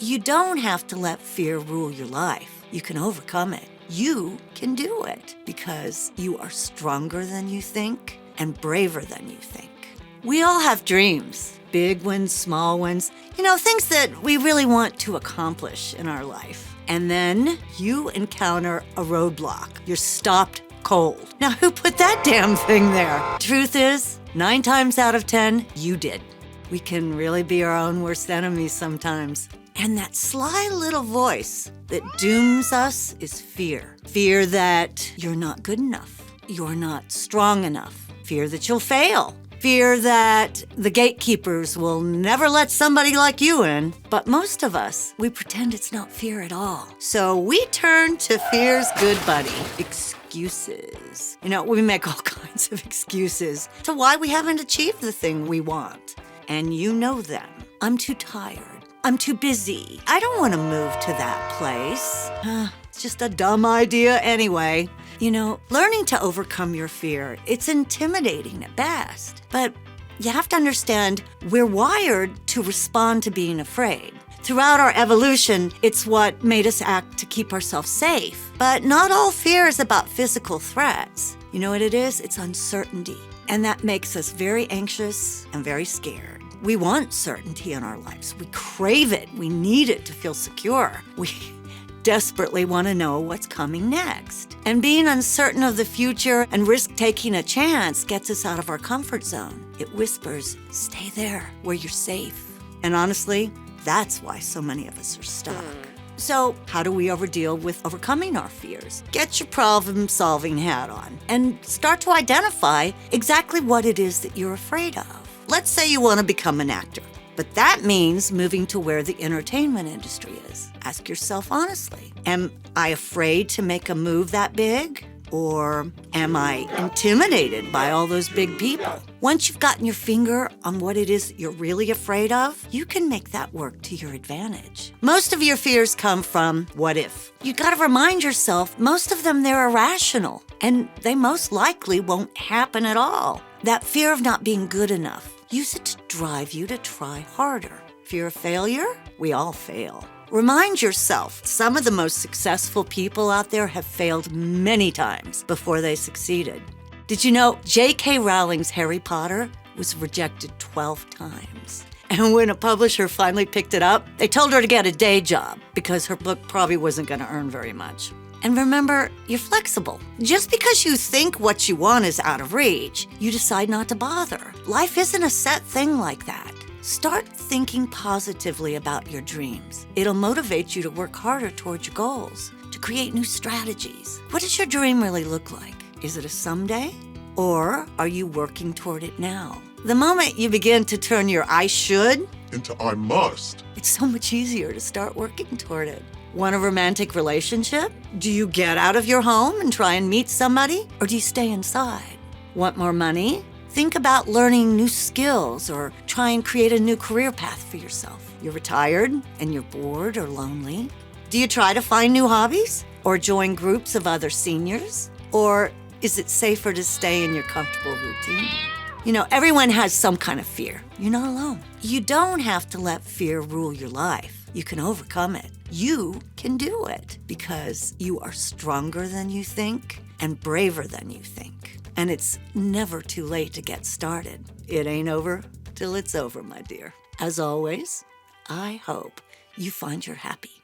You don't have to let fear rule your life. You can overcome it. You can do it because you are stronger than you think and braver than you think. We all have dreams, big ones, small ones, things that we really want to accomplish in our life. And then you encounter a roadblock. You're stopped cold. Now, who put that damn thing there? Truth is, 9 times out of 10, you did. We can really be our own worst enemies sometimes. And that sly little voice that dooms us is fear. Fear that you're not good enough. You're not strong enough. Fear that you'll fail. Fear that the gatekeepers will never let somebody like you in. But most of us, we pretend it's not fear at all. So we turn to fear's good buddy, excuses. We make all kinds of excuses to why we haven't achieved the thing we want. And you know them. I'm too tired. I'm too busy. I don't want to move to that place. It's just a dumb idea anyway. Learning to overcome your fear, it's intimidating at best. But you have to understand, we're wired to respond to being afraid. Throughout our evolution, it's what made us act to keep ourselves safe. But not all fear is about physical threats. You know what it is? It's uncertainty. And that makes us very anxious and very scared. We want certainty in our lives. We crave it. We need it to feel secure. We desperately want to know what's coming next. And being uncertain of the future and risk taking a chance gets us out of our comfort zone. It whispers, stay there where you're safe. And honestly, that's why so many of us are stuck. So how do we deal with overcoming our fears? Get your problem-solving hat on and start to identify exactly what it is that you're afraid of. Let's say you want to become an actor, but that means moving to where the entertainment industry is. Ask yourself honestly, am I afraid to make a move that big? Or am I intimidated by all those big people? Once you've gotten your finger on what it is that you're really afraid of, you can make that work to your advantage. Most of your fears come from what if. You gotta remind yourself, most of them, they're irrational, and they most likely won't happen at all. That fear of not being good enough, use it to drive you to try harder. Fear of failure? We all fail. Remind yourself, some of the most successful people out there have failed many times before they succeeded. Did you know J.K. Rowling's Harry Potter was rejected 12 times? And when a publisher finally picked it up, they told her to get a day job because her book probably wasn't going to earn very much. And remember, you're flexible. Just because you think what you want is out of reach, you decide not to bother. Life isn't a set thing like that. Start thinking positively about your dreams. It'll motivate you to work harder towards your goals, to create new strategies. What does your dream really look like? Is it a someday? Or are you working toward it now? The moment you begin to turn your I should into I must, it's so much easier to start working toward it. Want a romantic relationship? Do you get out of your home and try and meet somebody? Or do you stay inside? Want more money? Think about learning new skills or try and create a new career path for yourself. You're retired and you're bored or lonely. Do you try to find new hobbies or join groups of other seniors? Or is it safer to stay in your comfortable routine? Everyone has some kind of fear. You're not alone. You don't have to let fear rule your life. You can overcome it. You can do it because you are stronger than you think and braver than you think. And it's never too late to get started. It ain't over till it's over, my dear. As always, I hope you find your happy.